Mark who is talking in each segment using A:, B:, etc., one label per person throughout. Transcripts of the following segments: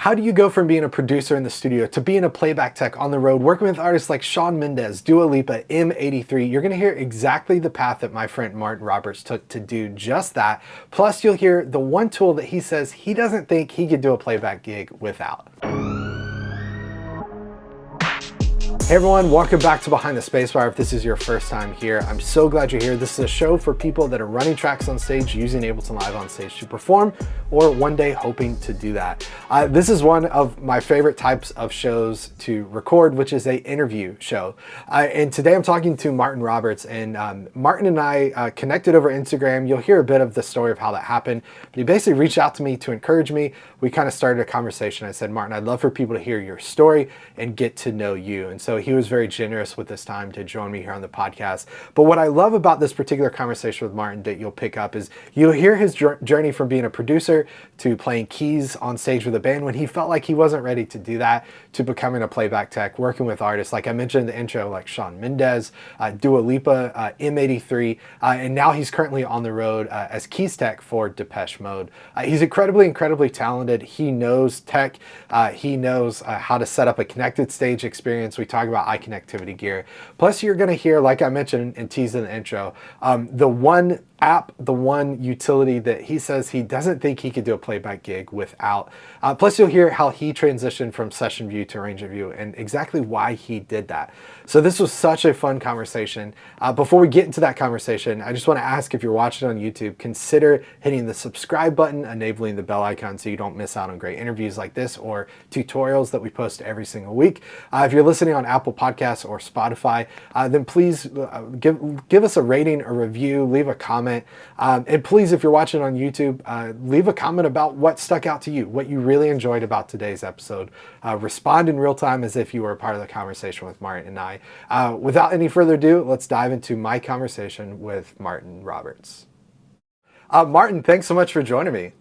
A: How do you go from being a producer in the studio to being a playback tech on the road, working with artists like Shawn Mendes, Dua Lipa, M83? You're gonna hear exactly the path that my friend Martin Roberts took to do just that. Plus, you'll hear the one tool that he says he doesn't think he could do a playback gig without. Hey everyone, welcome back to Behind the Spacebar. If this is your first time here, I'm so glad you're here. This is a show for people that are running tracks on stage, using Ableton Live on stage to perform, or one day hoping to do that. This is one of my favorite types of shows to record, which is an interview show. And today I'm talking to Martin Roberts, and Martin and I connected over Instagram. You'll hear a bit of the story of how that happened, but he basically reached out to me to encourage me. We kind of started a conversation. I said, Martin, I'd love for people to hear your story and get to know you. And so he was very generous with this time to join me here on the podcast. But what I love about this particular conversation with Martin that you'll pick up is you'll hear his journey from being a producer to playing keys on stage with a band when he felt like he wasn't ready to do that, to becoming a playback tech, working with artists like I mentioned in the intro, like Shawn Mendes, Dua Lipa, M83, and now he's currently on the road as keys tech for Depeche Mode. He's incredibly talented. He knows tech. He knows how to set up a connected stage experience. We talk about eye connectivity gear. Plus, you're going to hear, like I mentioned and teased in the intro, the one app, the one utility that he says he doesn't think he could do a playback gig without. Plus, you'll hear how he transitioned from session view to arranger view and exactly why he did that. So this was such a fun conversation. Before we get into that conversation, I just want to ask, if you're watching on YouTube, consider hitting the subscribe button, enabling the bell icon so you don't miss out on great interviews like this or tutorials that we post every single week. If you're listening on Apple Podcasts or Spotify, then please give us a rating, a review, leave a comment. And please, if you're watching on YouTube, leave a comment about what stuck out to you, what you really enjoyed about today's episode. Respond in real time as if you were a part of the conversation with Martin and I. Without any further ado, let's dive into my conversation with Martin Roberts. Martin, thanks so much for joining me.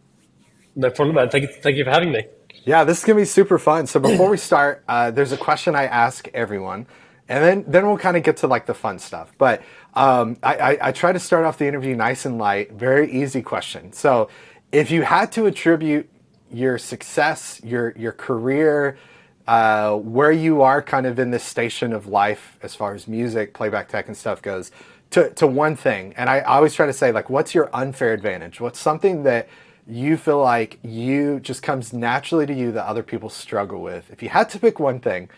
B: No problem, man. Thank you for having me.
A: Yeah, this is going to be super fun. So before we start, there's a question I ask everyone, and then we'll kind of get to like the fun stuff. But I try to start off the interview nice and light, very easy question. So if you had to attribute your success, your career, where you are kind of in this station of life as far as music, playback tech and stuff goes, to one thing, and I always try to say, like, what's your unfair advantage? What's something that you feel like you just comes naturally to you that other people struggle with? If you had to pick one thing,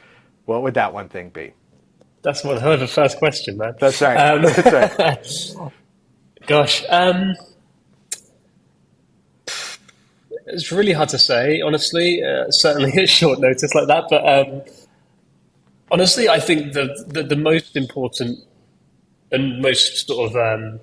A: what would that one thing be?
B: That's one hell of a first question, man.
A: That's right. That's right.
B: Gosh, it's really hard to say, honestly. Certainly at short notice like that, but honestly, I think the most important and most sort of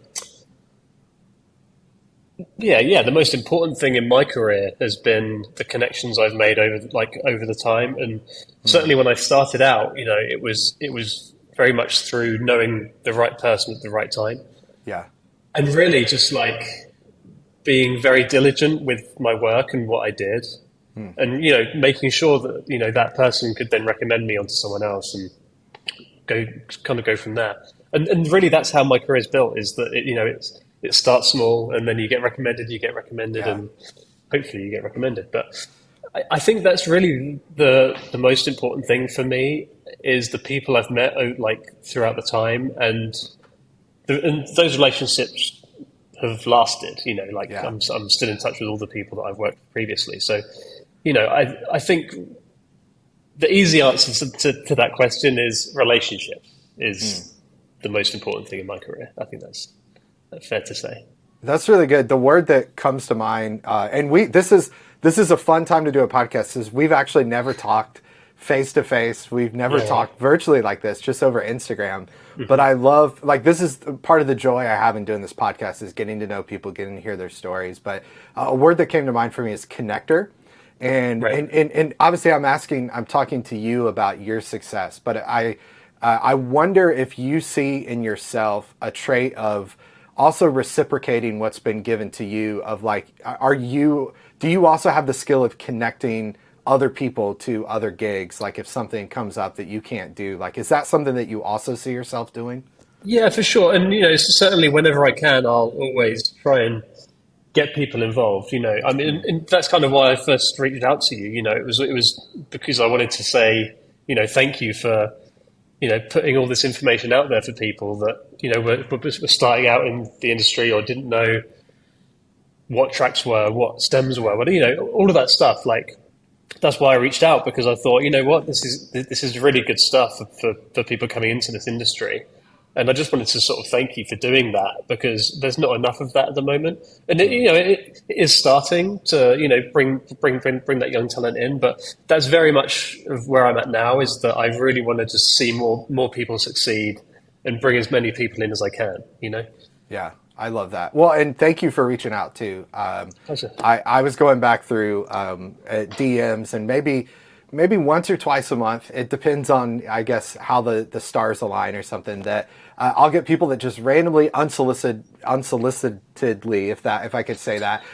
B: the most important thing in my career has been the connections I've made over the time, and certainly when I started out, it was very much through knowing the right person at the right time.
A: Yeah.
B: And really just like being very diligent with my work and what I did, and making sure that that person could then recommend me onto someone else and go from there. And really that's how my career is built, is that it starts small and then you get recommended,
A: Yeah.
B: and hopefully you get recommended. But I think that's really the most important thing for me, is the people I've met throughout the time, and those relationships have lasted.
A: Yeah.
B: I'm still in touch with all the people that I've worked with previously. So, I think the easy answer to that question is relationships is the most important thing in my career. I think that's fair to say.
A: That's really good. The word that comes to mind, and this is a fun time to do a podcast, is we've actually never talked face to face. We've never talked virtually like this, just over Instagram. But I love, this is part of the joy I have in doing this podcast, is getting to know people, getting to hear their stories. But a word that came to mind for me is connector. And, and obviously I'm talking to you about your success, but I wonder if you see in yourself a trait of also reciprocating what's been given to you, of do you also have the skill of connecting other people to other gigs? Like if something comes up that you can't do, is that something that you also see yourself doing?
B: Yeah, for sure. And, certainly whenever I can, I'll always try and get people involved. I mean, and that's kind of why I first reached out to you. It was because I wanted to say, thank you for, putting all this information out there for people that, were starting out in the industry or didn't know what tracks were, what stems were, all of that stuff. Like, that's why I reached out, because I thought, this is really good stuff for people coming into this industry. And I just wanted to sort of thank you for doing that, because there's not enough of that at the moment. And it is starting to, bring that young talent in. But that's very much of where I'm at now, is that I really want to just see more people succeed and bring as many people in as I can,
A: Yeah, I love that. Well, and thank you for reaching out too.
B: Pleasure.
A: I was going back through DMs, and maybe once or twice a month. It depends on, I guess, how the stars align or something, that I'll get people that just randomly unsolicitedly, if I could say that,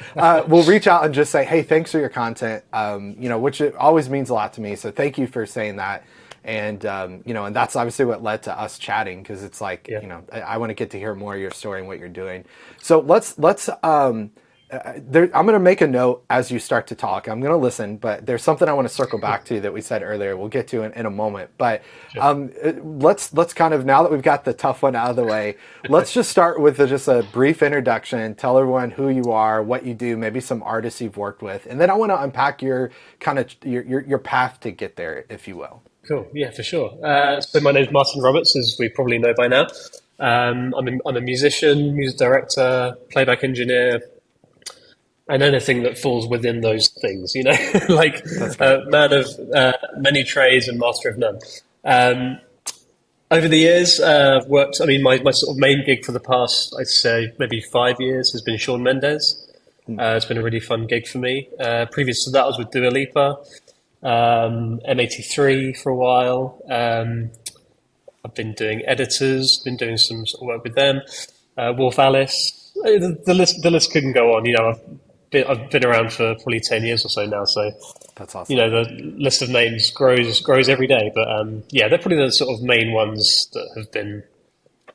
A: will reach out and just say, hey, thanks for your content, which it always means a lot to me. So thank you for saying that. And, and that's obviously what led to us chatting, because it's like, I want to get to hear more of your story and what you're doing. So let's I'm going to make a note as you start to talk. I'm going to listen, but there's something I want to circle back to that we said earlier. We'll get to in a moment. But let's kind of, now that we've got the tough one out of the way, let's just start with just a brief introduction. Tell everyone who you are, what you do, maybe some artists you've worked with. And then I want to unpack your kind of your path to get there, if you will.
B: Cool. Yeah, for sure. So my name is Martin Roberts, as we probably know by now. I'm a musician, music director, playback engineer, and anything that falls within those things, like man of many trades and master of none. Over the years, I've worked, my sort of main gig for the past, I'd say maybe 5 years, has been Shawn Mendes. It's been a really fun gig for me. Previous to that, I was with Dua Lipa, M83 for a while. I've been doing editors, been doing some sort of work with them. Wolf Alice, the list couldn't go on. I've been around for probably 10 years or so now, so
A: that's awesome.
B: The list of names grows every day. But they're probably the sort of main ones that have been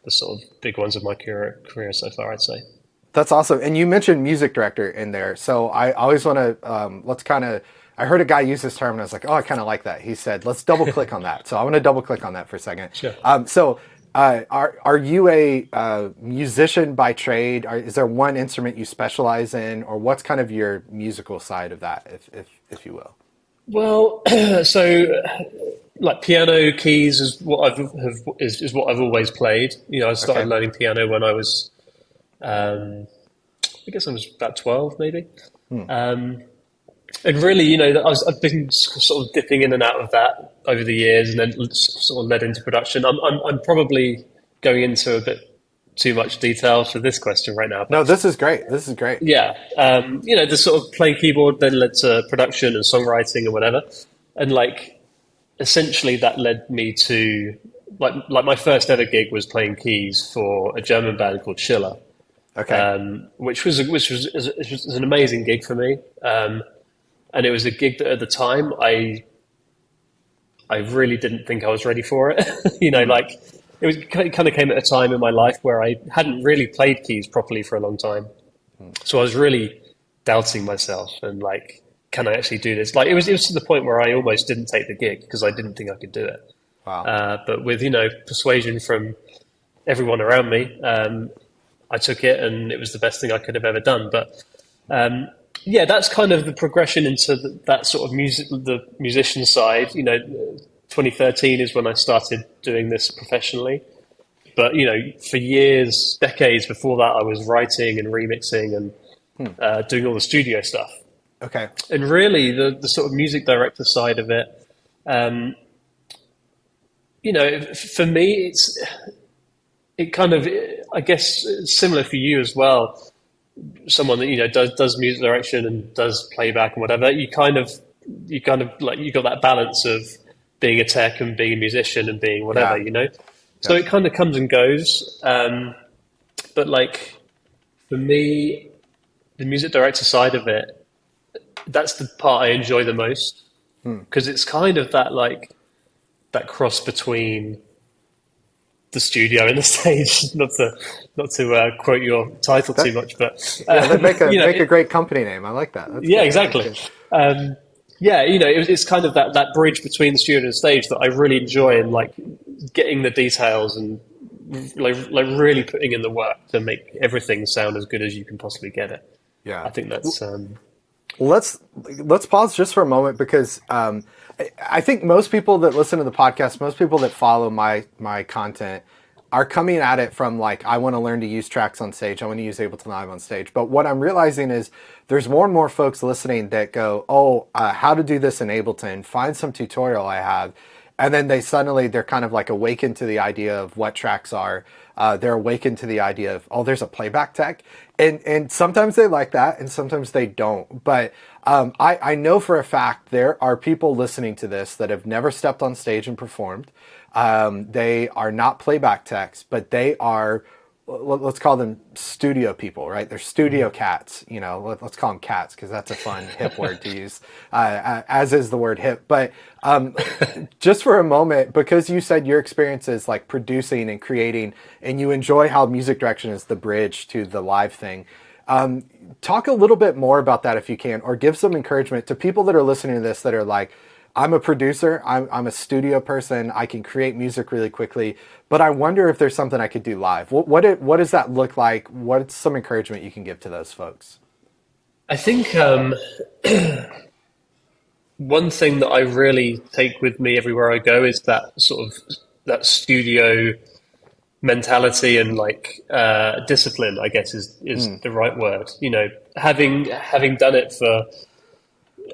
B: the sort of big ones of my career so far, I'd say.
A: That's awesome. And you mentioned music director in there, so I always want to I heard a guy use this term, and I was like, oh, I kind of like that. He said, let's double click on that. So I want to double click on that for a second.
B: Sure.
A: Are you a musician by trade? Is there one instrument you specialize in, or what's kind of your musical side of that, if you will?
B: Well, so like piano keys is what I've always played. I started learning piano when I was, I guess I was about 12, maybe. And really, I've been sort of dipping in and out of that over the years, and then sort of led into production. I'm probably going into a bit too much detail for this question right now.
A: No, this is great. This is great.
B: Yeah. The sort of playing keyboard then led to production and songwriting and whatever. And essentially that led me to like my first ever gig was playing keys for a German band called Schiller.
A: Okay.
B: Which was an amazing gig for me. And it was a gig that at the time I really didn't think I was ready for it. It kind of came at a time in my life where I hadn't really played keys properly for a long time. So I was really doubting myself and can I actually do this? It was to the point where I almost didn't take the gig because I didn't think I could do it.
A: Wow.
B: But with, persuasion from everyone around me, I took it, and it was the best thing I could have ever done. But, that's kind of the progression into that sort of the musician side. 2013 is when I started doing this professionally. But, for years, decades before that, I was writing and remixing and doing all the studio stuff.
A: Okay.
B: And really, the sort of music director side of it, for me, it kind of, I guess, similar for you as well. Someone that does music direction and does playback and whatever, you got that balance of being a tech and being a musician and being whatever, So it kind of comes and goes. But for me, the music director side of it, that's the part I enjoy the most, because it's kind of that that cross between the studio and the stage. Not to quote your title too much, but
A: yeah, that make
B: you
A: a great company name. I like that. That's
B: yeah,
A: good.
B: exactly. Yeah, it's kind of that bridge between the studio and the stage that I really enjoy, and like getting the details and like really putting in the work to make everything sound as good as you can possibly get it.
A: Yeah,
B: I think that's.
A: Let's pause just for a moment, because I think most people that listen to the podcast, most people that follow my content, are coming at it from like, I want to learn to use tracks on stage. I want to use Ableton Live on stage. But what I'm realizing is there's more and more folks listening that go, oh, how to do this in Ableton, find some tutorial I have. And then they're kind of like awakened to the idea of what tracks are. They're awakened to the idea of, oh, there's a playback tech. And sometimes they like that and sometimes they don't. But I know for a fact there are people listening to this that have never stepped on stage and performed. They are not playback techs, but they are, let's call them studio people, right? They're studio cats, let's call them cats, because that's a fun hip word to use, as is the word hip. But just for a moment, because you said your experience is like producing and creating, and you enjoy how music direction is the bridge to the live thing, talk a little bit more about that if you can, or give some encouragement to people that are listening to this that are like, I'm a producer, I'm a studio person, I can create music really quickly, but I wonder if there's something I could do live. What does that look like? What's some encouragement you can give to those folks?
B: I think one thing that I really take with me everywhere I go is that sort of that studio mentality and like discipline, I guess is the right word. Having done it for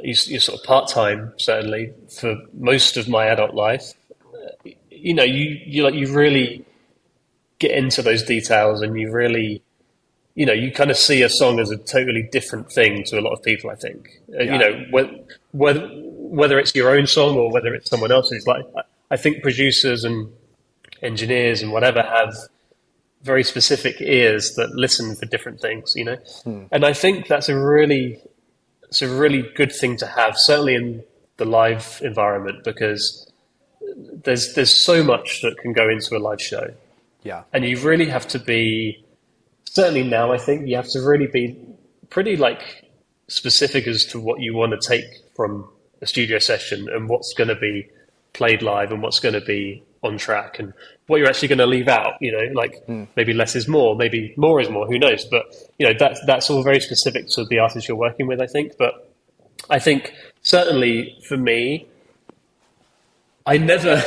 B: you sort of part-time, certainly for most of my adult life, you really get into those details, and you really, you kind of see a song as a totally different thing to a lot of people, I think.
A: Yeah.
B: Whether it's your own song or whether it's someone else's, like I think producers and engineers and whatever have very specific ears that listen for different things, and I think that's it's a really good thing to have, certainly in the live environment, because there's so much that can go into a live show.
A: Yeah.
B: And you really have to be, certainly now, I think you have to really be pretty like specific as to what you want to take from a studio session and what's going to be played live and what's going to be on track and what you're actually going to leave out, maybe less is more, maybe more is more, who knows? But, that's all very specific to the artist you're working with, I think. But I think certainly for me, I never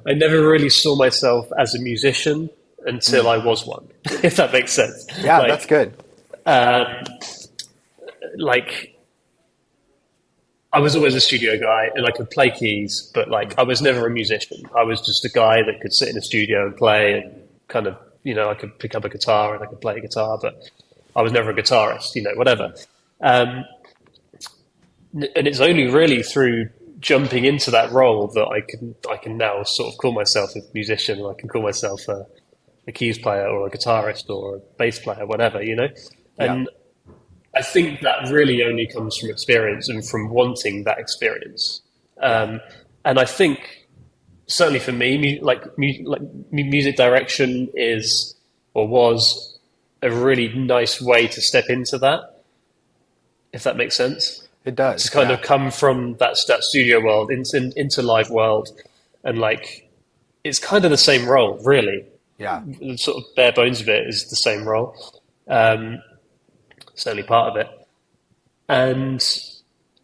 B: really saw myself as a musician until I was one, if that makes sense.
A: Yeah, that's good.
B: I was always a studio guy and I could play keys, but I was never a musician. I was just a guy that could sit in a studio and play and kind of, I could pick up a guitar and I could play a guitar, but I was never a guitarist, whatever. And it's only really through jumping into that role that I can now sort of call myself a musician, or I can call myself a keys player or a guitarist or a bass player, whatever, And
A: Yeah.
B: I think that really only comes from experience and from wanting that experience. And I think certainly for me, music direction is or was a really nice way to step into that, if that makes sense.
A: It does.
B: To kind of come from that studio world into live world, and it's kind of the same role, really.
A: Yeah.
B: The sort of bare bones of it is the same role. Certainly part of it. And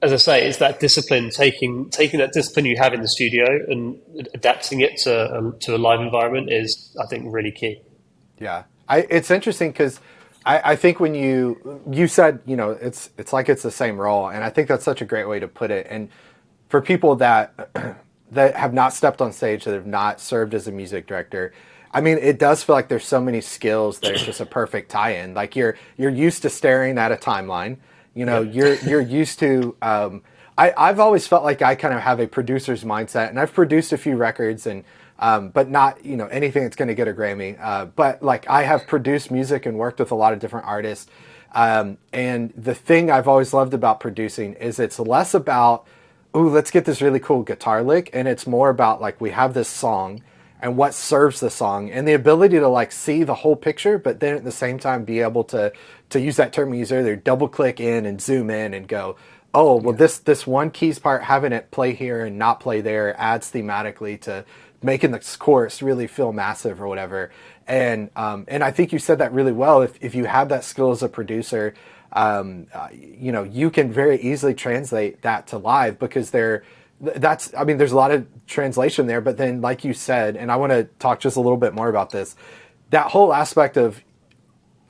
B: as I say, it's that discipline, taking that discipline you have in the studio and adapting it to a live environment is, I think, really key.
A: Yeah. It's interesting because I think when you said, it's like it's the same role, and I think that's such a great way to put it. And for people that have not stepped on stage, that have not served as a music director, I mean, it does feel like there's so many skills that it's just a perfect tie-in. Like you're used to staring at a timeline. You're used to. I've always felt like I kind of have a producer's mindset, and I've produced a few records, and but not anything that's going to get a Grammy. But I have produced music and worked with a lot of different artists. And the thing I've always loved about producing is it's less about, ooh, let's get this really cool guitar lick, and it's more about we have this song. and what serves the song, and the ability to like see the whole picture, but then at the same time be able to use that term we used earlier, double click in and zoom in and go, oh, well, this one keys part, having it play here and not play there adds thematically to making the chorus really feel massive or whatever. And I think you said that really well. If you have that skill as a producer, you know, you can very easily translate that to live, because there's a lot of translation there, but then like you said, and I want to talk just a little bit more about this, that whole aspect of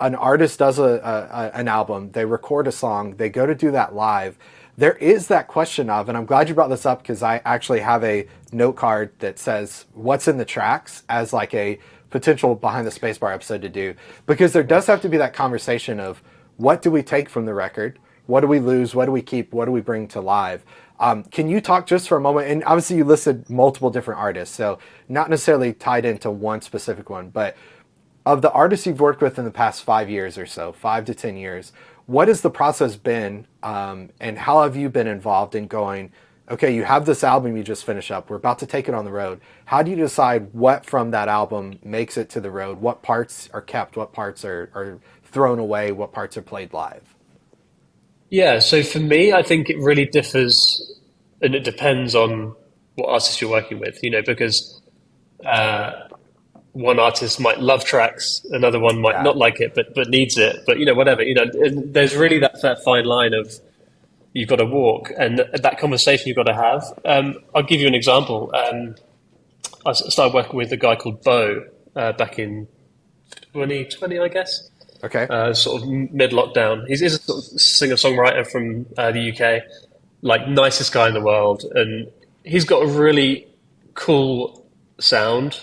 A: an artist does an album, they record a song, they go to do that live. There is that question of, and I'm glad you brought this up, because I actually have a note card that says what's in the tracks as like a potential behind the spacebar episode to do, because there does have to be that conversation of what do we take from the record, what do we lose, what do we keep, what do we bring to live. Can you talk just for a moment, and obviously you listed multiple different artists, so not necessarily tied into one specific one, but of the artists you've worked with in the past 5 years or so, 5 to 10 years, what has the process been, and how have you been involved in going, okay, you have this album you just finished up, we're about to take it on the road. How do you decide what from that album makes it to the road? What parts are kept, what parts are thrown away, what parts are played live?
B: Yeah, so for me, I think it really differs, and it depends on what artist you're working with, you know, because one artist might love tracks, another one might not like it, but needs it. But, you know, whatever, you know, there's really that fine line of you've got to walk, and that conversation you've got to have. I'll give you an example. I started working with a guy called Beaux back in 2020, I guess.
A: Okay.
B: Sort of mid-lockdown. He's a sort of singer-songwriter from the UK, like nicest guy in the world. And he's got a really cool sound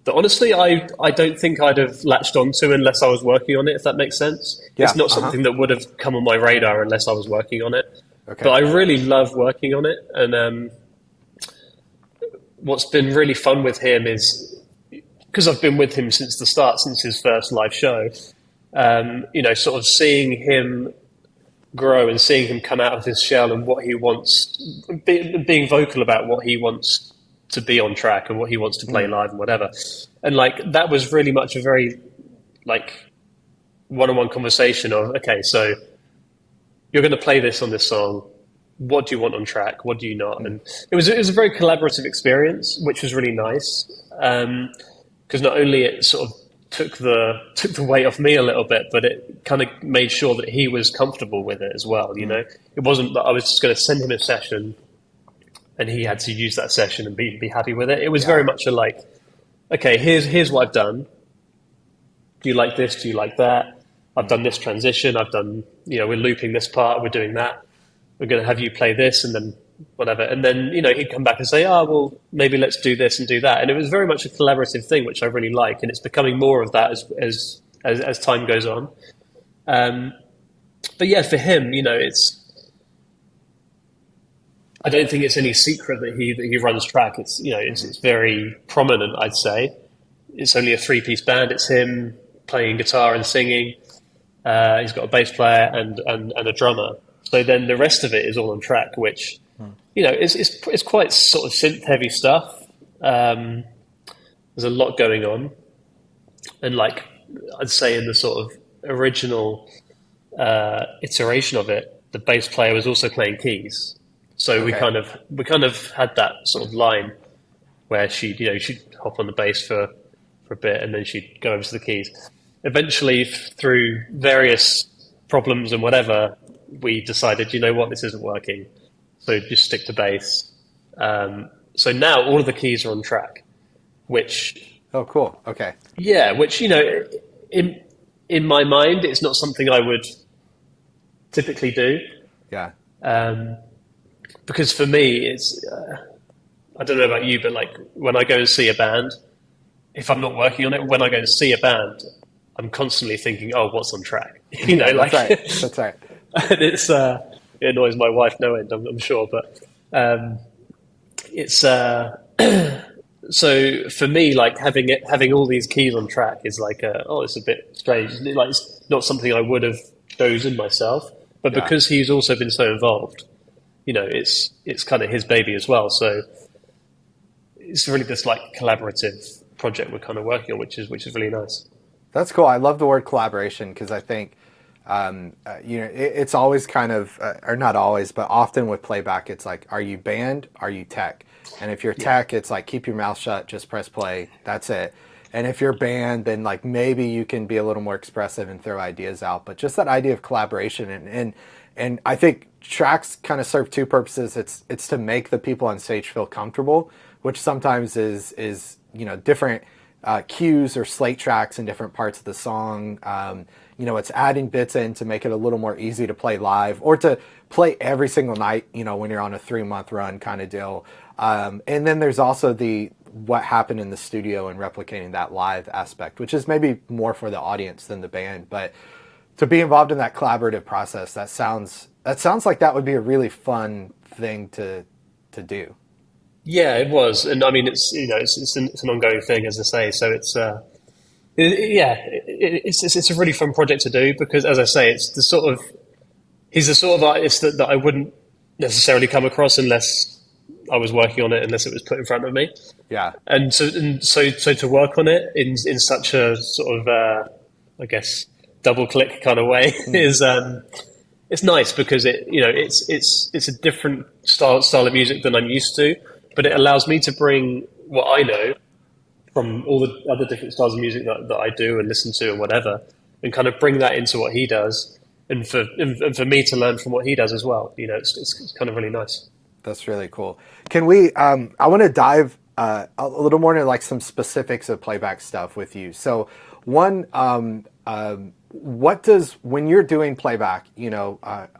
B: that honestly I don't think I'd have latched onto unless I was working on it, if that makes sense. Yeah, it's not something that would have come on my radar unless I was working on it. Okay. But I really love working on it. And what's been really fun with him is, because I've been with him since the start, since his first live show, you know, sort of seeing him grow and seeing him come out of his shell and what he wants, being vocal about what he wants to be on track and what he wants to play live and whatever. And like, that was really much a very like one-on-one conversation of, okay, so you're going to play this on this song. What do you want on track? What do you not? And it was a very collaborative experience, which was really nice. Because not only it sort of took the weight off me a little bit, but it kind of made sure that he was comfortable with it as well. You know, it wasn't that I was just going to send him a session and he had to use that session and be happy with it. It was very much a like, okay, here's what I've done. Do you like this? Do you like that? I've done this transition. I've done, you know, we're looping this part. We're doing that. We're going to have you play this and then whatever. And then, you know, he'd come back and say, oh, well, maybe let's do this and do that. And it was very much a collaborative thing, which I really like. And it's becoming more of that as time goes on. But yeah, for him, you know, I don't think it's any secret that he runs track. It's, you know, it's very prominent, I'd say. It's only a 3-piece band. It's him playing guitar and singing. He's got a bass player and a drummer. So then the rest of it is all on track, which, you know, it's quite sort of synth-heavy stuff. There's a lot going on. And like, I'd say in the sort of original iteration of it, the bass player was also playing keys. So we kind of had that sort of line where she'd hop on the bass for a bit and then she'd go over to the keys. Eventually, through various problems and whatever, we decided, you know what, this isn't working. So just stick to bass. So now all of the keys are on track, which...
A: Oh, cool. Okay.
B: Yeah, which, you know, in my mind, it's not something I would typically do.
A: Yeah.
B: Because for me, it's... I don't know about you, but like when I go and see a band, if I'm not working on it, when I go and see a band, I'm constantly thinking, oh, what's on track? You know, like...
A: That's right.
B: And it annoys my wife no end, I'm sure, but it's so for me, like having all these keys on track is like it's a bit strange. Like, it's not something I would have chosen myself, but because he's also been so involved, you know, it's kind of his baby as well. So it's really this like collaborative project we're kind of working on, which is really nice.
A: That's cool. I love the word collaboration because I think, it's always kind of, or not always, but often with playback, it's like, are you band? Are you tech? And if you're tech, it's like, keep your mouth shut, just press play. That's it. And if you're band, then like maybe you can be a little more expressive and throw ideas out. But just that idea of collaboration and I think tracks kind of serve two purposes. It's to make the people on stage feel comfortable, which sometimes is different cues or slate tracks in different parts of the song. It's adding bits in to make it a little more easy to play live or to play every single night, when you're on a 3-month run kind of deal. And then there's also what happened in the studio and replicating that live aspect, which is maybe more for the audience than the band. But to be involved in that collaborative process, that sounds like that would be a really fun thing to do.
B: Yeah, it was, and I mean, it's an ongoing thing, as I say. So it's it's a really fun project to do because, as I say, he's the sort of artist that I wouldn't necessarily come across unless I was working on it, unless it was put in front of me.
A: Yeah,
B: and so to work on it in such a sort of I guess double click kind of way is it's nice because it's a different style of music than I'm used to. But it allows me to bring what I know from all the other different styles of music that I do and listen to and whatever, and kind of bring that into what he does, and for me to learn from what he does as well. It's kind of really nice.
A: That's really cool. Can we? I want to dive a little more into like some specifics of playback stuff with you. So one, what does when you're doing playback,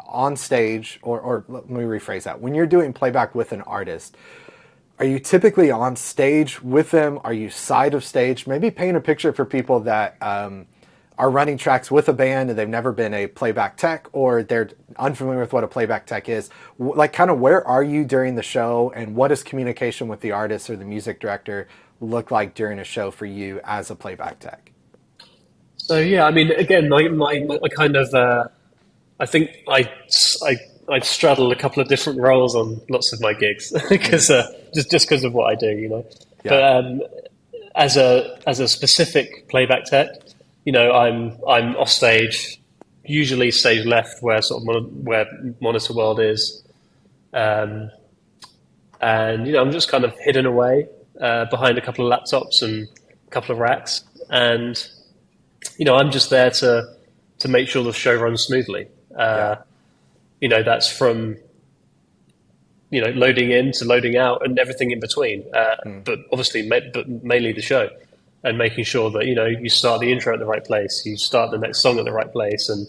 A: on stage, or let me rephrase that. When you're doing playback with an artist, are you typically on stage with them? Are you side of stage? Maybe paint a picture for people that are running tracks with a band and they've never been a playback tech, or they're unfamiliar with what a playback tech is. Like, kind of where are you during the show, and what does communication with the artist or the music director look like during a show for you as a playback tech?
B: So yeah, I mean, again, my kind of I think I straddle a couple of different roles on lots of my gigs because just because of what I do, Yeah. But as a specific playback tech, I'm off stage, usually stage left where where Monitor World is, and I'm just kind of hidden away behind a couple of laptops and a couple of racks, and I'm just there to make sure the show runs smoothly. That's from loading in to loading out and everything in between. But obviously, but mainly the show, and making sure that you start the intro at the right place, you start the next song at the right place, and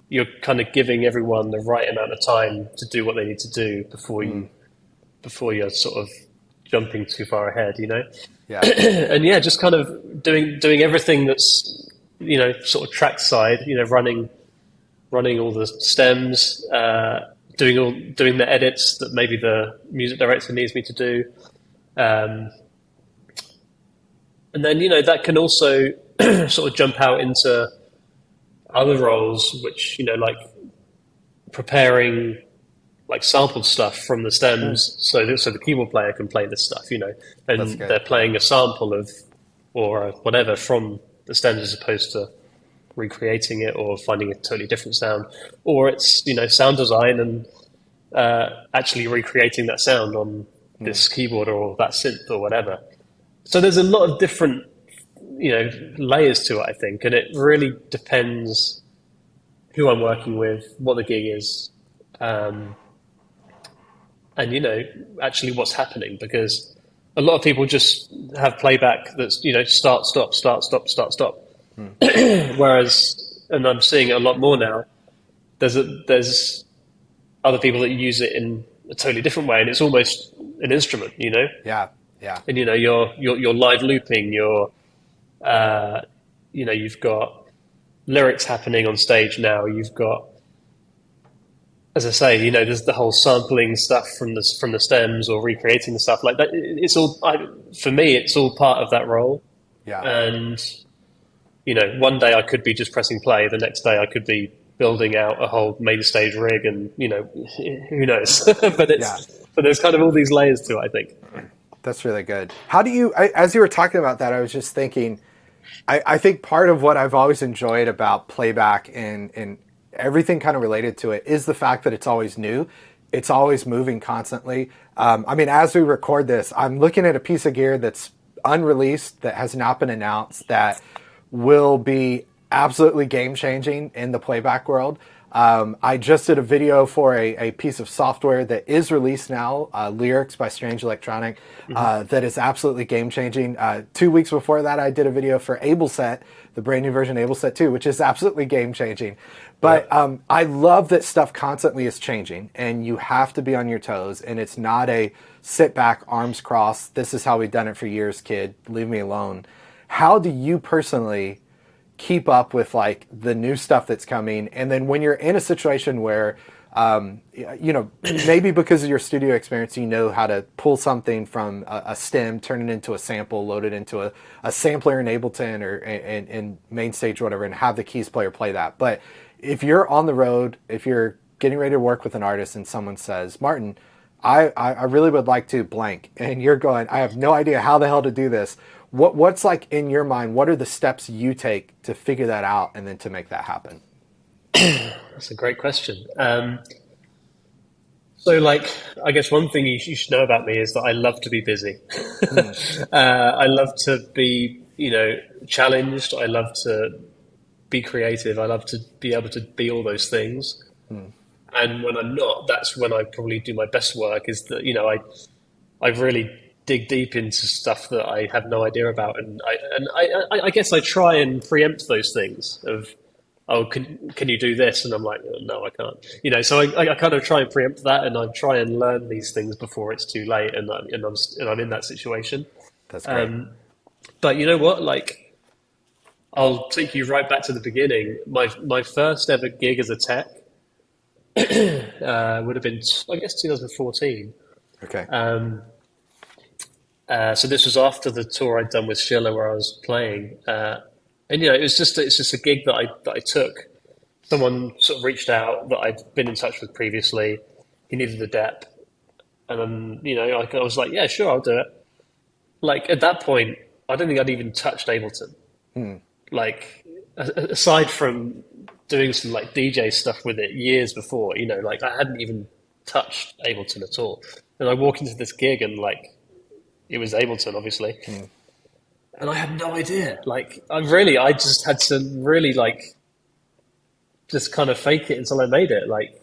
B: you're kind of giving everyone the right amount of time to do what they need to do before you're sort of jumping too far ahead.
A: Yeah.
B: And yeah, just kind of doing everything that's sort of track side, running all the stems, doing the edits that maybe the music director needs me to do, and then that can also sort of jump out into other roles, which like preparing like sampled stuff from the stems, so the keyboard player can play this stuff, and they're playing a sample of or whatever from the stems as opposed to recreating it or finding a totally different sound, or it's sound design and actually recreating that sound on this keyboard or that synth or whatever. So there's a lot of different layers to it, I think, and it really depends who I'm working with, what the gig is, and actually what's happening, because a lot of people just have playback that's start stop start stop start stop. Whereas, and I'm seeing it a lot more now, there's other people that use it in a totally different way, and it's almost an instrument,
A: Yeah.
B: And you're live looping, you've got lyrics happening on stage now. You've got, as I say, there's the whole sampling stuff from the stems or recreating the stuff like that. It's all, for me, it's all part of that role.
A: Yeah.
B: And one day I could be just pressing play. The next day I could be building out a whole main stage rig, and who knows? But there's kind of all these layers to it, I think.
A: That's really good. How do you, as you were talking about that, I was just thinking, I think part of what I've always enjoyed about Playback and everything kind of related to it is the fact that it's always new. It's always moving constantly. I mean, as we record this, I'm looking at a piece of gear that's unreleased, that has not been announced, that will be absolutely game changing in the Playback world. I just did a video for a piece of software that is released now, Lyrics by Strange Electronic, that is absolutely game changing. 2 weeks before that, I did a video for Ableton, the brand new version of Ableton 2, which is absolutely game changing. But I love that stuff constantly is changing, and you have to be on your toes, and it's not a sit back, arms crossed, this is how we've done it for years, kid, leave me alone. How do you personally keep up with like the new stuff that's coming? And then when you're in a situation where, you know, maybe because of your studio experience, you know how to pull something from a stem, turn it into a sample, load it into a sampler in Ableton or in Mainstage or whatever, and have the keys player play that. But if you're on the road, if you're getting ready to work with an artist and someone says, Martin, I really would like to blank, and you're going, I have no idea how the hell to do this. What's like in your mind? What are the steps you take to figure that out and then to make that happen?
B: That's a great question. So, like, I guess one thing you should know about me is that I love to be busy. I love to be, you know, challenged. I love to be creative. I love to be able to be all those things. And when I'm not, that's when I probably do my best work. Is that, you know, I really dig deep into stuff that I have no idea about, and I guess I try and preempt those things of, oh, can you do this? And I'm like, oh, no, I can't. You know, so I kind of try and preempt that, and I try and learn these things before it's too late, and I'm in that situation.
A: That's great.
B: But you know what? Like, I'll take you right back to the beginning. My first ever gig as a tech would have been, I guess, 2014.
A: Okay.
B: So this was after the tour I'd done with Schiller, where I was playing, and you know, it's just a gig that I took. Someone sort of reached out that I'd been in touch with previously. He needed a dep, and then, you know, I was like, yeah, sure, I'll do it. Like, at that point, I don't think I'd even touched Ableton. Like, aside from doing some like DJ stuff with it years before, you know, like I hadn't even touched Ableton at all. And I walk into this gig and like, it was Ableton, obviously. And I had no idea. Like, I just had to really like, just kind of fake it until I made it. Like,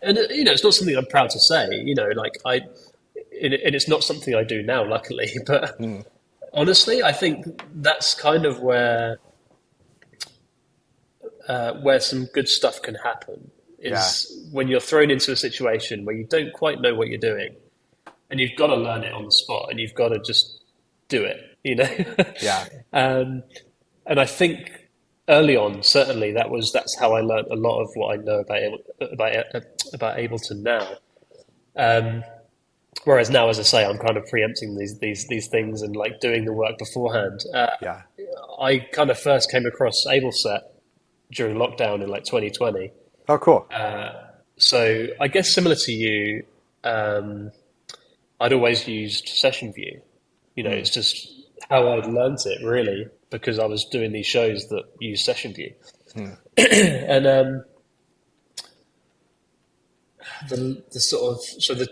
B: and you know, it's not something I'm proud to say, you know, like and it's not something I do now, luckily, but honestly, I think that's kind of where some good stuff can happen is when you're thrown into a situation where you don't quite know what you're doing, and you've got to learn it on the spot, and you've got to just do it, you know? And I think early on, certainly that's how I learned a lot of what I know about Ableton now. Whereas now, as I say, I'm kind of preempting these things and like doing the work beforehand. I kind of first came across AbleSet during lockdown in like 2020.
A: Oh, cool.
B: So I guess similar to you, I'd always used Session View. You know, it's just how I'd learnt it, really, because I was doing these shows that use Session View. And the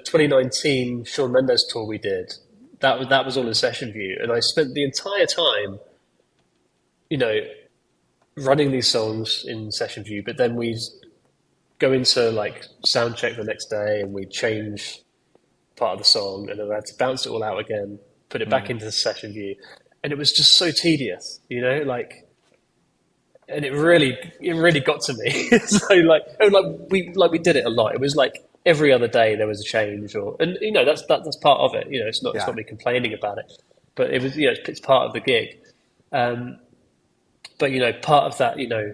B: 2019 Shawn Mendes tour we did, that was all in Session View, and I spent the entire time, you know, running these songs in Session View, but then we'd go into like sound check the next day, and we'd change part of the song, and then I had to bounce it all out again, put it back into the Session View, and it was just so tedious, you know, like, and it really got to me. So we did it a lot. It was like every other day there was a change, and you know, that's part of it. You know, it's not me complaining about it, but it was, you know, it's part of the gig. But you know, part of that, you know,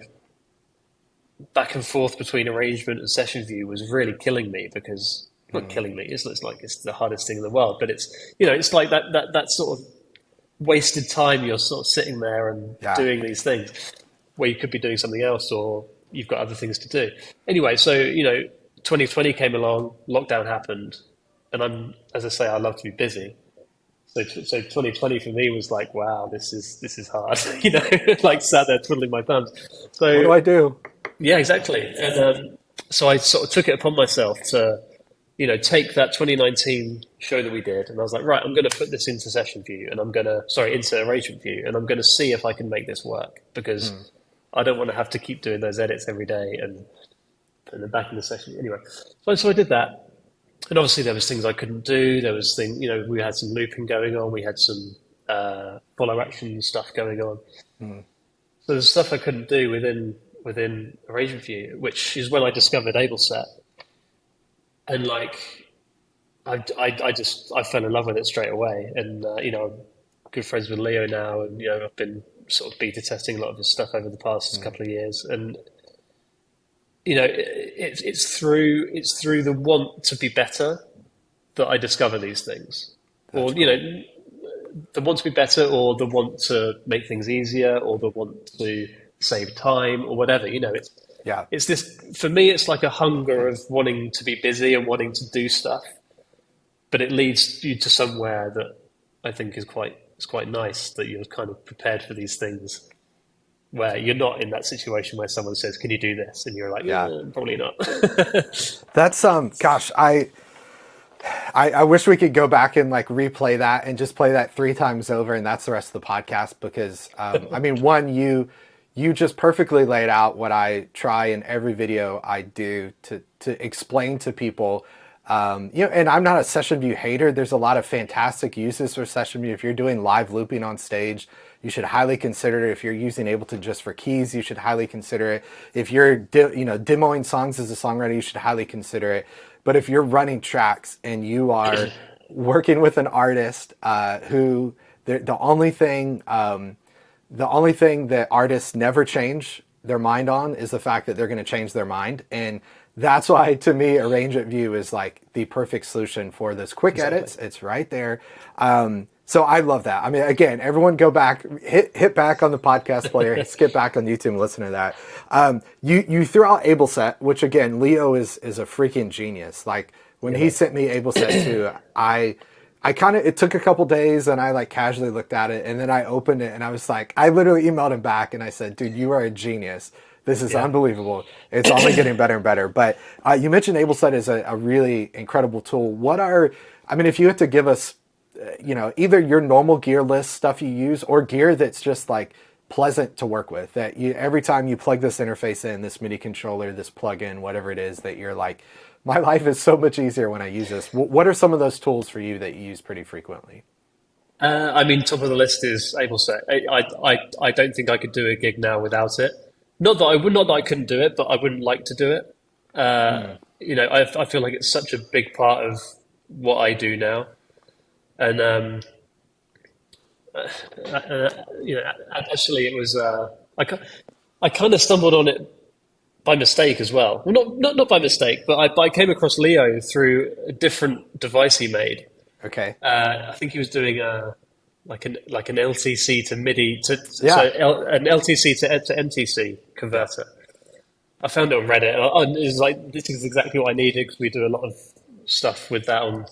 B: back and forth between arrangement and Session View was really killing me, because not killing me. It's like it's the hardest thing in the world, but it's, you know, it's like that sort of wasted time. You're sort of sitting there and doing these things where you could be doing something else, or you've got other things to do. Anyway, so, you know, 2020 came along, lockdown happened, and as I say, I love to be busy. So 2020 for me was like, wow, this is hard, you know, like sat there twiddling my thumbs.
A: What do
B: So
A: I do?
B: yeah, exactly. And so I sort of took it upon myself to, you know, take that 2019 show that we did, and I was like, right, I'm going to put this into session view, and into arrangement view, and I'm going to see if I can make this work, because I don't want to have to keep doing those edits every day and putting them back in the session. Anyway, so I did that. And obviously there was things I couldn't do. There was things, you know, we had some looping going on. We had some follow action stuff going on. So there's stuff I couldn't do within arrangement view, which is when I discovered AbleSet. And like, I fell in love with it straight away. And, you know, I'm good friends with Leo now. And, you know, I've been sort of beta testing a lot of his stuff over the past couple of years. And, you know, it's through the want to be better that I discover these things. That's or, you know, the want to be better, or the want to make things easier, or the want to save time, or whatever, you know, it's this, for me, it's like a hunger of wanting to be busy and wanting to do stuff, but it leads you to somewhere that I think is quite nice, that you're kind of prepared for these things, where you're not in that situation where someone says, can you do this? And you're like, probably not.
A: That's, gosh, I wish we could go back and like replay that and just play that 3 times over, and that's the rest of the podcast, because, I mean, one, you just perfectly laid out what I try in every video I do to explain to people. You know, and I'm not a session view hater. There's a lot of fantastic uses for session view. If you're doing live looping on stage, you should highly consider it. If you're using Ableton just for keys, you should highly consider it. If you're demoing songs as a songwriter, you should highly consider it. But if you're running tracks and you are working with an artist who the only thing that artists never change their mind on is the fact that they're going to change their mind. And that's why, to me, arrangement view is like the perfect solution for those quick edits. It's right there. So I love that. I mean, again, everyone go back, hit back on the podcast player, skip back on YouTube and listen to that. You threw out AbleSet, which again, Leo is a freaking genius. Like when he sent me AbleSet 2, I kind of, it took a couple days and I like casually looked at it, and then I opened it and I was like, I literally emailed him back and I said, dude, you are a genius. This is unbelievable. It's only getting better and better. But you mentioned AbleSet is a really incredible tool. If you had to give us, you know, either your normal gear list stuff you use, or gear that's just like pleasant to work with, that you, every time you plug this interface in, this MIDI controller, this plugin, whatever it is, that you're like, my life is so much easier when I use this. What are some of those tools for you that you use pretty frequently?
B: I mean, top of the list is AbleSet. I don't think I could do a gig now without it. Not that I couldn't do it, but I wouldn't like to do it. You know, I feel like it's such a big part of what I do now. And, you know, actually it was, I kind of stumbled on it by mistake as well. Well, not by mistake, but I came across Leo through a different device he made.
A: Okay.
B: I think he was doing like an LTC to MIDI an LTC to MTC converter. I found it on Reddit, and it was like, this is exactly what I needed, because we do a lot of stuff with that on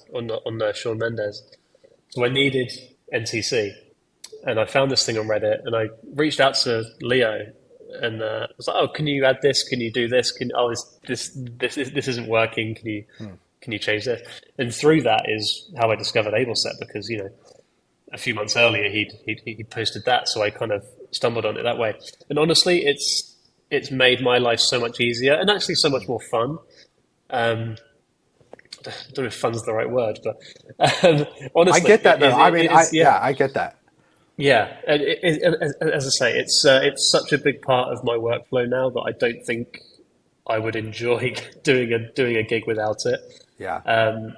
B: Shawn Mendes. So I needed NTC, and I found this thing on Reddit, and I reached out to Leo, and I was like, "Oh, can you add this? Can you do this? This isn't working. Can you change this?" And through that is how I discovered AbleSet, because, you know, a few months earlier he posted that, so I kind of stumbled on it that way. And honestly, it's made my life so much easier, and actually so much more fun. I don't know if fun's the right word, but honestly,
A: I get that though. I get that.
B: Yeah, as I say, it's such a big part of my workflow now that I don't think I would enjoy doing a gig without it.
A: Yeah.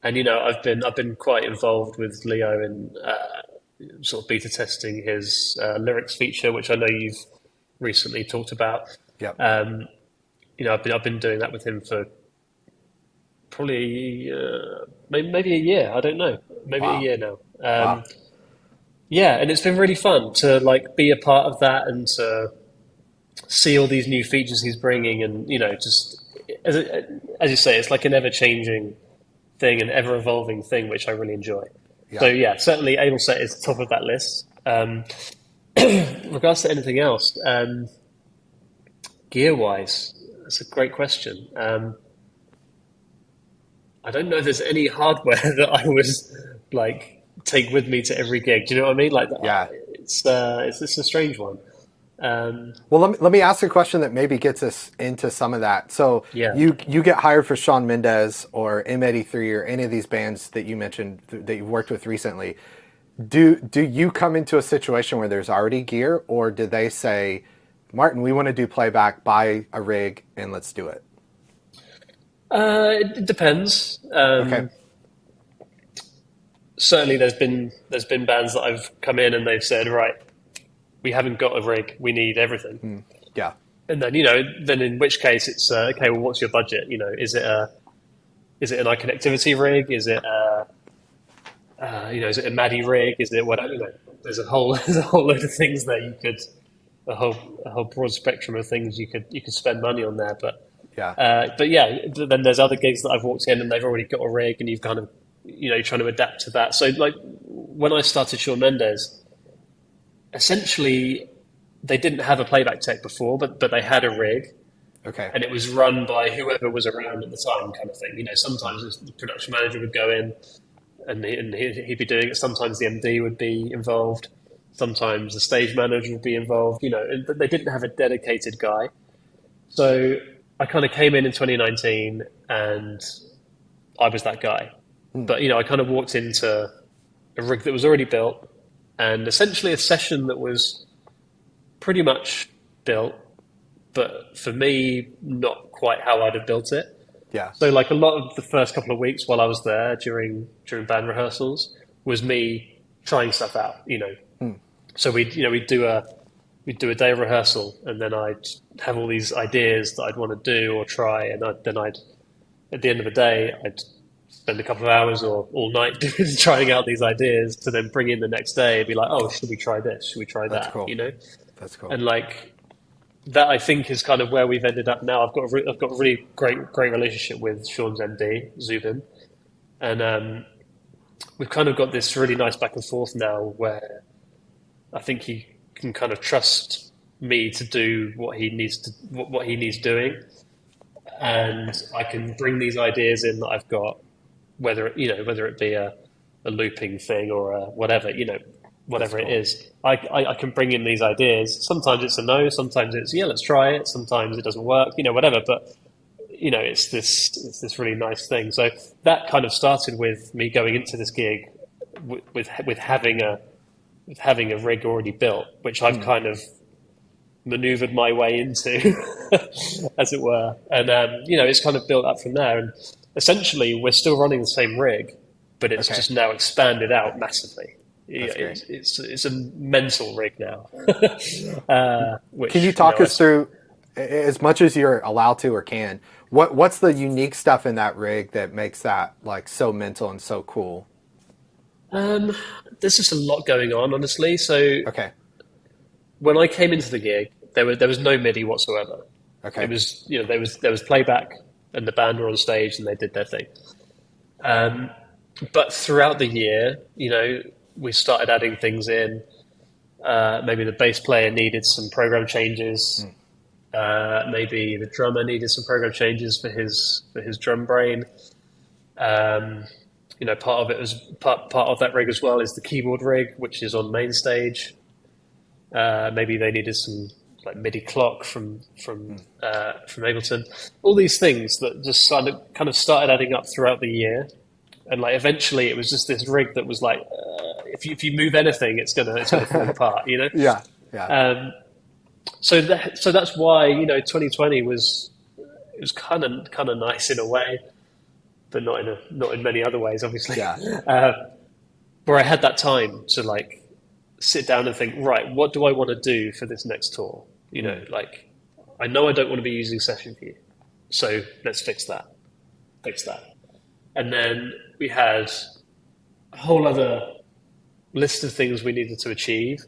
B: And you know, I've been quite involved with Leo in sort of beta testing his lyrics feature, which I know you've recently talked about.
A: Yeah.
B: You know, I've been doing that with him for probably maybe a year. I don't know, maybe a year now. Yeah, and it's been really fun to like be a part of that and to see all these new features he's bringing, and you know, just as you say, it's like an ever changing thing, an ever evolving thing, which I really enjoy. So yeah, certainly able set is top of that list. Regards to anything else, gear wise, that's a great question. I don't know if there's any hardware that I would like take with me to every gig. Do you know what I mean? Like,
A: Yeah.
B: it's a strange one.
A: Well, let me ask a question that maybe gets us into some of that. So
B: Yeah.
A: you get hired for Shawn Mendes or M83 or any of these bands that you mentioned that you've worked with recently. Do you come into a situation where there's already gear, or do they say, Martin, we want to do playback, buy a rig, and let's do it?
B: It depends.
A: Okay.
B: Certainly, there's been bands that I've come in and they've said, right, we haven't got a rig, we need everything.
A: Yeah.
B: And then then in which case it's okay. Well, what's your budget? Is it an iConnectivity rig? Is it is it a MIDI rig? Is it whatever? There's a whole load of things there. A whole broad spectrum of things you could spend money on there. But
A: Yeah.
B: then there's other gigs that I've walked in and they've already got a rig, and you've kind of trying to adapt to that. So like when I started Shawn Mendes, essentially they didn't have a playback tech before, but they had a rig.
A: Okay.
B: And it was run by whoever was around at the time, kind of thing. Sometimes the production manager would go in and he'd be doing it. Sometimes the MD would be involved. Sometimes the stage manager would be involved. And they didn't have a dedicated guy. So I kind of came in 2019 and I was that guy. But, I kind of walked into a rig that was already built and essentially a session that was pretty much built, but for me, not quite how I'd have built it.
A: Yeah.
B: So like a lot of the first couple of weeks while I was there during band rehearsals was me trying stuff out, So we'd do a day of rehearsal, and then I'd have all these ideas that I'd want to do or try, and then I'd at the end of the day I'd spend a couple of hours or all night trying out these ideas to then bring in the next day and be like, oh, should we try this? Should we try that?
A: That's cool. That's cool.
B: And like that, I think is kind of where we've ended up now. I've got a really great relationship with Shawn's MD, Zubin, and we've kind of got this really nice back and forth now where I think he can kind of trust me to do what he needs doing, and I can bring these ideas in that I've got, whether it be a looping thing or a whatever, whatever it is, I can bring in these ideas. Sometimes it's a no, sometimes it's yeah, let's try it. Sometimes it doesn't work, whatever. But it's this really nice thing. So that kind of started with me going into this gig with having a rig already built, which I've kind of maneuvered my way into, as it were. And it's kind of built up from there. And essentially, we're still running the same rig, but it's just now expanded out massively. It's a mental rig now.
A: Can you talk us through, as much as you're allowed to or can, what's the unique stuff in that rig that makes that like so mental and so cool?
B: There's just a lot going on, honestly. So when I came into the gig, there was no MIDI whatsoever.
A: Okay.
B: It was there was playback, and the band were on stage and they did their thing. But throughout the year, we started adding things in. Maybe the bass player needed some program changes. Maybe the drummer needed some program changes for his drum brain. Part of it was part of that rig as well is the keyboard rig, which is on main stage. Maybe they needed some like MIDI clock from Ableton. All these things that just kind of started adding up throughout the year. And like eventually, it was just this rig that was like, if you move anything, it's gonna fall apart,
A: Yeah.
B: So that's why 2020 was kind of nice in a way, but not in many other ways, obviously.
A: Yeah.
B: Where I had that time to like sit down and think, right, what do I want to do for this next tour? Like I know I don't want to be using Session View, so let's fix that. And then we had a whole other list of things we needed to achieve.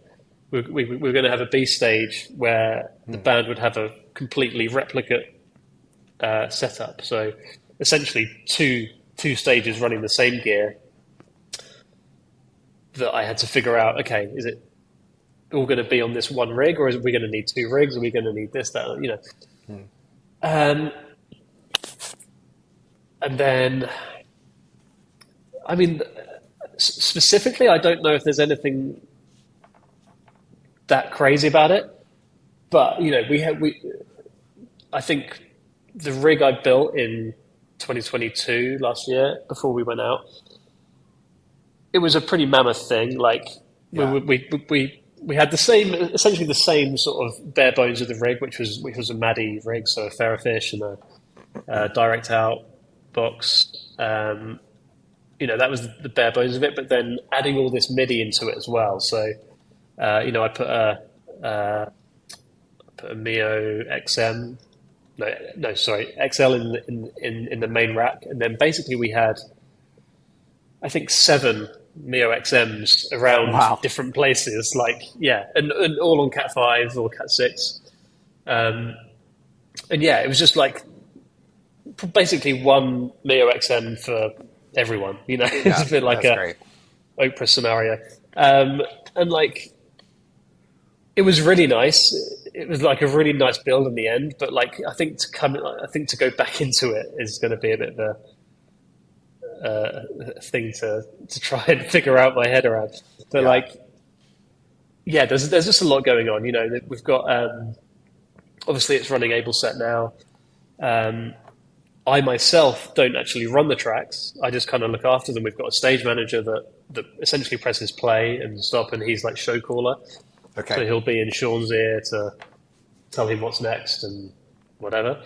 B: We're going to have a B stage where the band would have a completely replicate setup. So essentially two stages running the same gear. that I had to figure out, okay, is it all going to be on this one rig, or is we going to need two rigs? Are we going to need this, that, you know? Um, and then, I mean, specifically, I don't know if there's anything that crazy about it, but you know, I think the rig I built in 2022 last year before we went out, it was a pretty mammoth thing. Like
A: Yeah.
B: we had essentially the same sort of bare bones of the rig, which was a MIDI rig, so a Ferrofish and a direct out box. You know, that was the bare bones of it, but then adding all this MIDI into it as well. So, you know, I put a Mio XM, no, sorry, XL in the main rack, and then basically we had, I think, 7 Mio XMs around
A: Wow.
B: different places, like yeah, and all on Cat 5 or Cat 6, and yeah, it was just like basically one Mio XM for everyone, you know.
A: Yeah,
B: It's a bit like
A: that's
B: a
A: great.
B: Oprah scenario. And like, it was really nice. It was like a really nice build in the end, but like, I think to go back into it is going to be a bit of a thing to try and figure out my head around. But
A: Yeah.
B: like, yeah, there's just a lot going on. You know, we've got, obviously it's running AbleSet now. I myself don't actually run the tracks. I just kind of look after them. We've got a stage manager that essentially presses play and stop, and he's like show caller.
A: Okay.
B: So he'll be in Sean's ear to tell him what's next and whatever.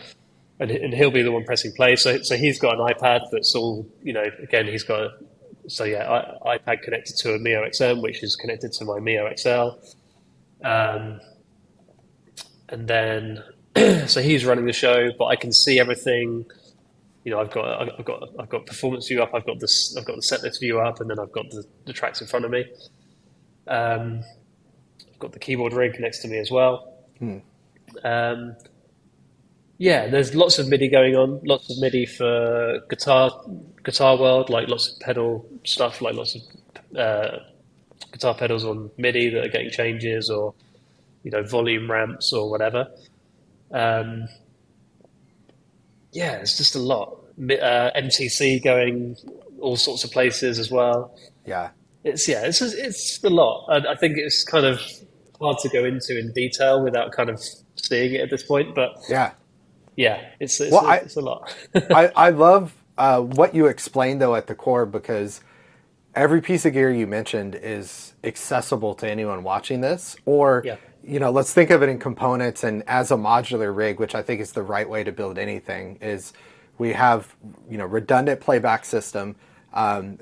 B: And he'll be the one pressing play. So he's got an iPad that's all, you know, again, he's got, iPad connected to a Mio XM, which is connected to my Mio XL. And then, so he's running the show, but I can see everything. You know, I've got performance view up. I've got the set list view up, and then I've got the tracks in front of me. I've got the keyboard rig next to me as well. Yeah, there's lots of MIDI going on. Lots of MIDI for guitar world, like lots of pedal stuff, like lots of guitar pedals on MIDI that are getting changes, or you know, volume ramps or whatever. Yeah, it's just a lot. MTC going all sorts of places as well.
A: Yeah.
B: It's a lot. I think it's kind of hard to go into in detail without kind of seeing it at this point. But
A: Yeah.
B: yeah, it's a lot.
A: I love what you explained though at the core, because every piece of gear you mentioned is accessible to anyone watching this, or
B: Yeah.
A: you know, let's think of it in components and as a modular rig, which I think is the right way to build anything. Is we have, you know, redundant playback system.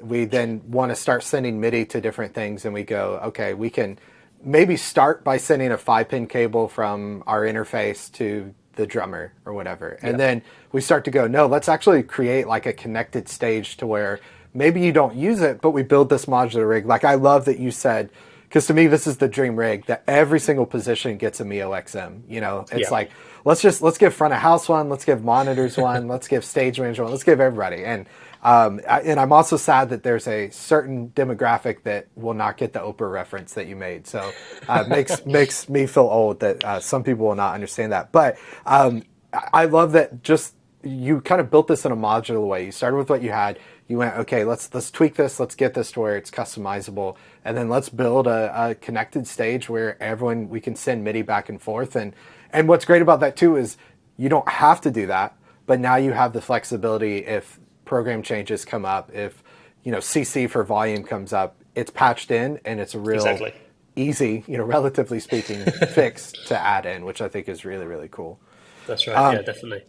A: We then want to start sending MIDI to different things, and we go, okay, we can maybe start by sending a 5-pin cable from our interface to the drummer or whatever. And then we start to go, no, let's actually create like a connected stage to where maybe you don't use it, but we build this modular rig. Like, I love that you said, because to me, this is the dream rig, that every single position gets a Mio XM. You know, it's like, let's give front of house one, let's give monitors one, let's give stage manager one, let's give everybody. And I'm also sad that there's a certain demographic that will not get the Oprah reference that you made. So makes me feel old that some people will not understand that. But I love that just you kind of built this in a modular way. You started with what you had. You went, okay, let's tweak this. Let's get this to where it's customizable. And then let's build a connected stage where we can send MIDI back and forth. And what's great about that too is you don't have to do that, but now you have the flexibility if program changes come up, if, you know, CC for volume comes up, it's patched in and it's a real easy, you know, relatively speaking, fix to add in, which I think is really, really cool.
B: That's right. Yeah, definitely.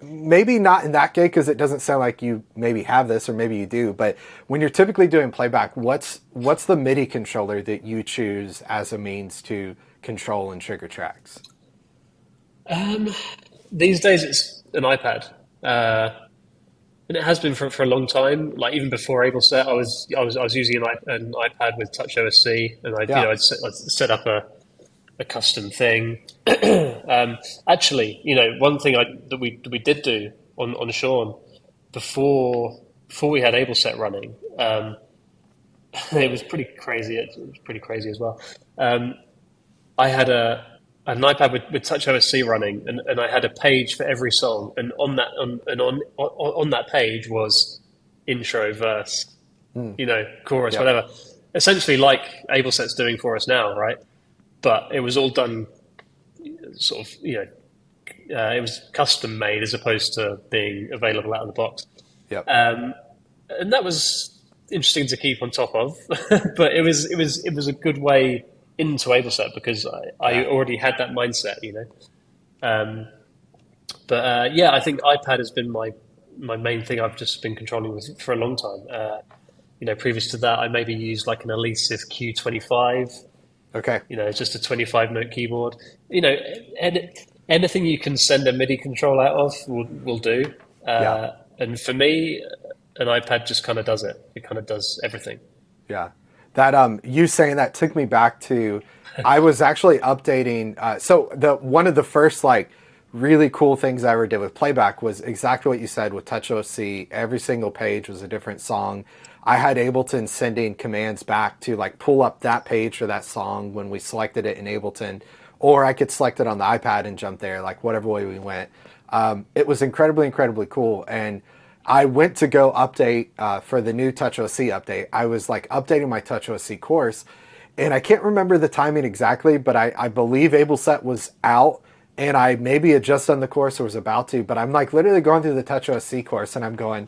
A: Maybe not in that case, because it doesn't sound like you maybe have this, or maybe you do, but when you're typically doing playback, what's the MIDI controller that you choose as a means to control and trigger tracks?
B: These days it's an iPad. And it has been for a long time. Like even before AbleSet, I was using an iPad with Touch OSC, and I'd set up a custom thing. Actually, you know, one thing that we did do on Shawn before we had AbleSet running, it was pretty crazy. It was pretty crazy as well. Um, I had an iPad with Touch OSC running, and I had a page for every song, and on that page was intro, verse, chorus,
A: Yep.
B: whatever. Essentially, like AbleSet's doing for us now, right? But it was all done sort of, it was custom made as opposed to being available out of the box.
A: Yep.
B: And that was interesting to keep on top of, but it was a good way into AbleSet because I already had that mindset. But I think iPad has been my main thing. I've just been controlling with for a long time. Previous to that, I maybe used like an Alesis Q25.
A: Okay.
B: Just a 25-note keyboard. Anything you can send a MIDI control out of will do. And for me, an iPad just kind of does it. It kind of does everything.
A: Yeah. That you saying that took me back to, I was actually updating. So one of the first like really cool things I ever did with Playback was exactly what you said with Touch OC. Every single page was a different song. I had Ableton sending commands back to like pull up that page for that song when we selected it in Ableton, or I could select it on the iPad and jump there, like whatever way we went. It was incredibly, incredibly cool. And I went to go update for the new Touch OC update. I was like updating my Touch OC course, and I can't remember the timing exactly, but I believe AbleSet was out, and I maybe had just done the course or was about to, but I'm like literally going through the Touch OC course, and I'm going,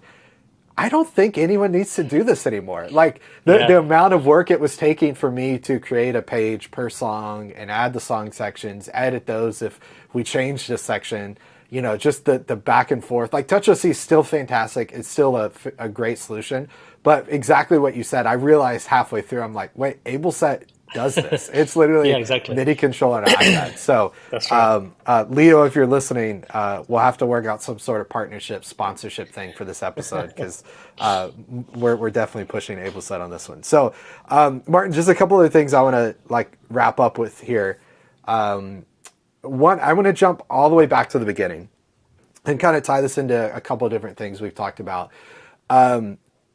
A: I don't think anyone needs to do this anymore. Like the amount of work it was taking for me to create a page per song and add the song sections, edit those if we changed a section, just the back and forth. Like Touch OC is still fantastic. It's still a great solution. But exactly what you said, I realized halfway through, I'm like, wait, AbleSet does this. It's literally
B: exactly.
A: MIDI control on an iPad. So
B: That's right.
A: Leo, if you're listening, we'll have to work out some sort of partnership sponsorship thing for this episode because we're definitely pushing AbleSet on this one. So Martin, just a couple of things I want to like wrap up with here. One, I want to jump all the way back to the beginning and kind of tie this into a couple of different things we've talked about.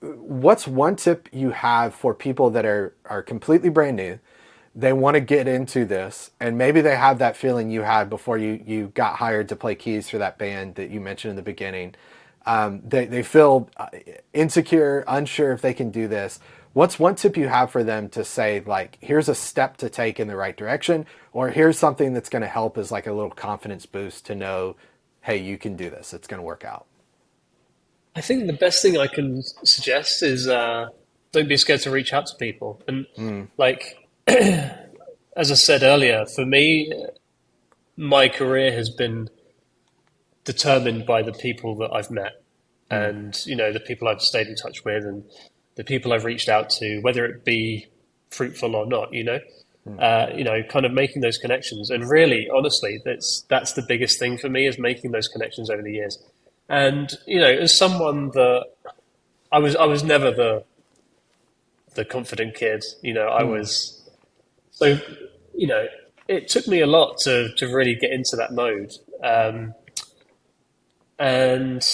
A: What's one tip you have for people that are completely brand new? They want to get into this, and maybe they have that feeling you had before you got hired to play keys for that band that you mentioned in the beginning. They feel insecure, unsure if they can do this. What's one tip you have for them to say, like, here's a step to take in the right direction, or here's something that's going to help as like a little confidence boost to know, hey, you can do this. It's going to work out.
B: I think the best thing I can suggest is don't be scared to reach out to people. And like, as I said earlier, for me, my career has been determined by the people that I've met and, the people I've stayed in touch with and the people I've reached out to, whether it be fruitful or not, kind of making those connections. And really, honestly, that's the biggest thing for me is making those connections over the years. And, as someone that I was never the confident kid, I was, so, it took me a lot to really get into that mode. And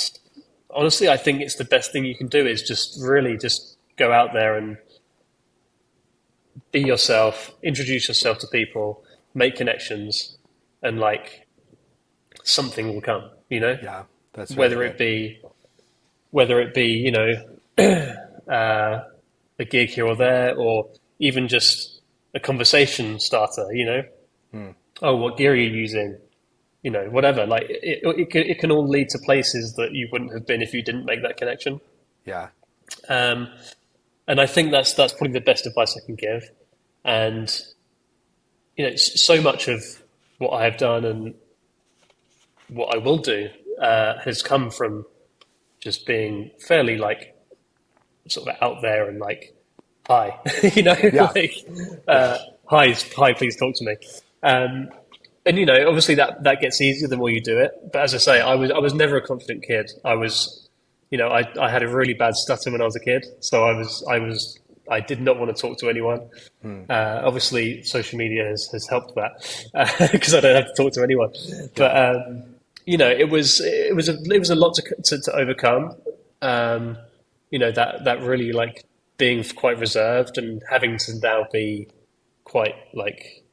B: honestly, I think it's the best thing you can do is just really just go out there and be yourself, introduce yourself to people, make connections, and like something will come,
A: Yeah, that's
B: whether
A: right.
B: it be, a gig here or there, or even just a conversation starter, oh, what gear are you using? Whatever, like it can all lead to places that you wouldn't have been if you didn't make that connection.
A: Yeah.
B: And I think that's probably the best advice I can give. And, so much of what I have done and what I will do has come from just being fairly like sort of out there and like, hi, like, hi, please talk to me. And, obviously that gets easier the more you do it. But as I say, I was never a confident kid. I was, I had a really bad stutter when I was a kid. So I did not want to talk to anyone. Obviously social media has helped that because I don't have to talk to anyone. But, it was a lot to overcome. That really like being quite reserved and having to now be quite like,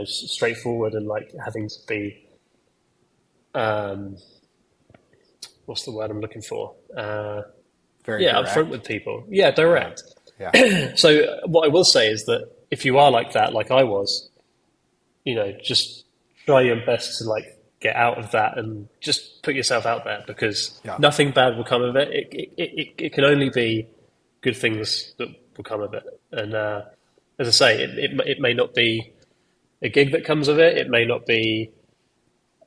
B: straightforward, and like having to be, what's the word I'm looking for?
A: Very
B: Yeah,
A: direct.
B: upfront with people. Yeah, direct.
A: Yeah.
B: So what I will say is that if you are like that, like I was, just try your best to like get out of that and just put yourself out there, because
A: Yeah.
B: nothing bad will come of it. It can only be good things that will come of it. And as I say, it may not be a gig that comes of it. It may not be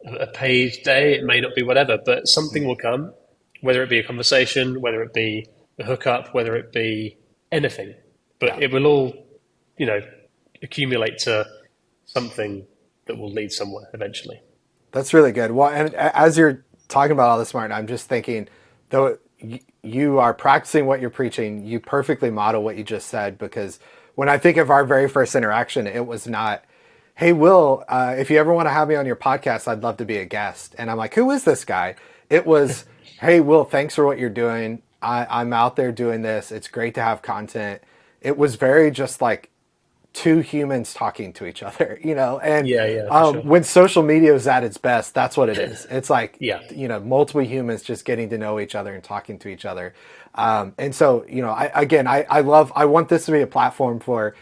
B: a paid day. It may not be whatever, but something will come, whether it be a conversation, whether it be a hookup, whether it be anything. But it will all, accumulate to something that will lead somewhere eventually.
A: That's really good. Well, and as you're talking about all this, Martin, I'm just thinking, though you are practicing what you're preaching, you perfectly model what you just said, because when I think of our very first interaction, it was not, hey, Will, if you ever want to have me on your podcast, I'd love to be a guest. And I'm like, who is this guy? It was, hey, Will, thanks for what you're doing. I'm out there doing this. It's great to have content. It was very just like two humans talking to each other, and
B: for sure.
A: when social media is at its best, that's what it is. It's like,
B: Yeah.
A: multiple humans just getting to know each other and talking to each other. And so, I want this to be a platform for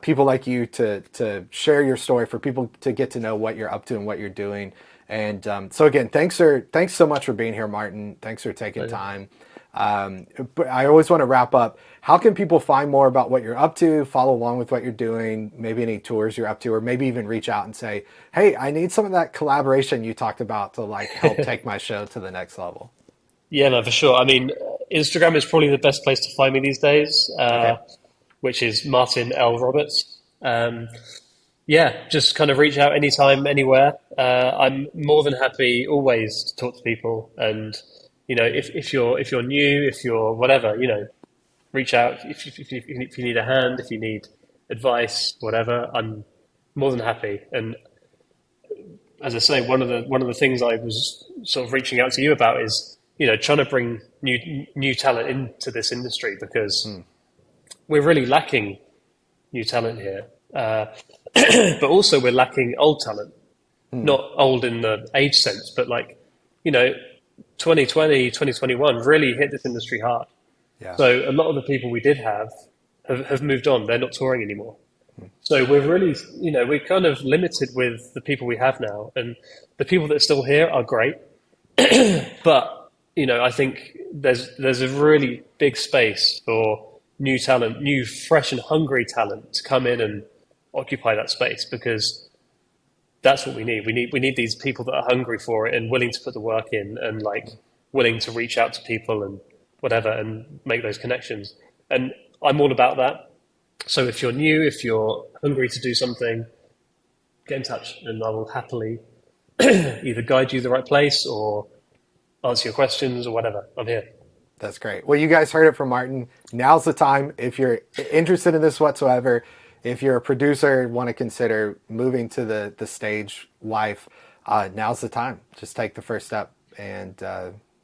A: people like you to share your story, for people to get to know what you're up to and what you're doing. And so again, thanks so much for being here, Martin. Thanks for taking time. But I always want to wrap up. How can people find more about what you're up to, follow along with what you're doing, maybe any tours you're up to, or maybe even reach out and say, hey, I need some of that collaboration you talked about to like help take my show to the next level?
B: Yeah, no, for sure. I mean, Instagram is probably the best place to find me these days, which is Martin L. Roberts. Just kind of reach out anytime, anywhere. I'm more than happy always to talk to people. And, if you're new, if you're whatever, reach out if you need a hand, if you need advice, whatever. I'm more than happy. And as I say, one of the things I was sort of reaching out to you about is, trying to bring new talent into this industry, because we're really lacking new talent here. But also we're lacking old talent, not old in the age sense, but like, 2020, 2021 really hit this industry hard.
A: Yeah.
B: So a lot of the people we did have moved on. They're not touring anymore. So we're really, we're kind of limited with the people we have now, and the people that are still here are great. But, I think there's a really big space for new talent, new, fresh and hungry talent to come in and occupy that space, because that's what we need. We need these people that are hungry for it and willing to put the work in, and like willing to reach out to people and whatever and make those connections. And I'm all about that. So if you're new, if you're hungry to do something, get in touch and I will happily either guide you the right place or answer your questions or whatever. I'm here.
A: That's great. Well, you guys heard it from Martin. Now's the time. If you're interested in this whatsoever, if you're a producer, want to consider moving to the stage life, now's the time. Just take the first step, and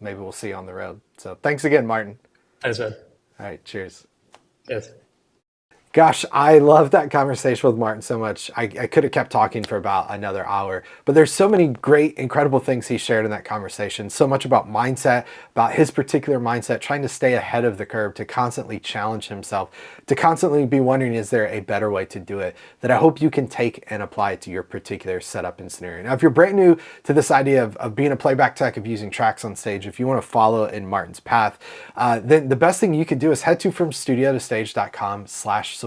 A: maybe we'll see you on the road. So thanks again, Martin.
B: Thanks, man.
A: All right, cheers.
B: Yes.
A: Gosh, I love that conversation with Martin so much. I could have kept talking for about another hour, but there's so many great, incredible things he shared in that conversation. So much about mindset, about his particular mindset, trying to stay ahead of the curve, to constantly challenge himself, to constantly be wondering, is there a better way to do it, that I hope you can take and apply to your particular setup and scenario. Now, if you're brand new to this idea of being a playback tech, of using tracks on stage, if you want to follow in Martin's path, then the best thing you can do is head to FromStudio2Stage.com/subscribe,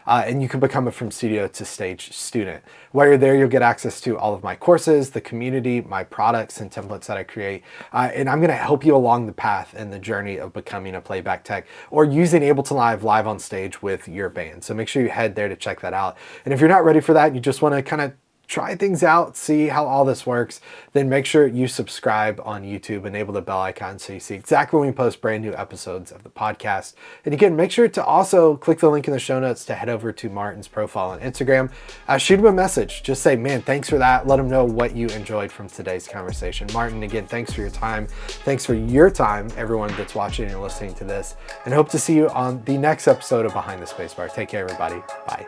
A: and you can become a From Studio to Stage student. While you're there, you'll get access to all of my courses, the community, my products and templates that I create, and I'm going to help you along the path and the journey of becoming a playback tech or using Ableton live on stage with your band. So make sure you head there to check that out. And if you're not ready for that, you just want to kind of try things out, see how all this works, then make sure you subscribe on YouTube, enable the bell icon so you see exactly when we post brand new episodes of the podcast. And again, make sure to also click the link in the show notes to head over to Martin's profile on Instagram. Shoot him a message. Just say, man, thanks for that. Let him know what you enjoyed from today's conversation. Martin, again, thanks for your time. Thanks for your time, everyone that's watching and listening to this. And hope to see you on the next episode of Behind the Spacebar. Take care, everybody. Bye.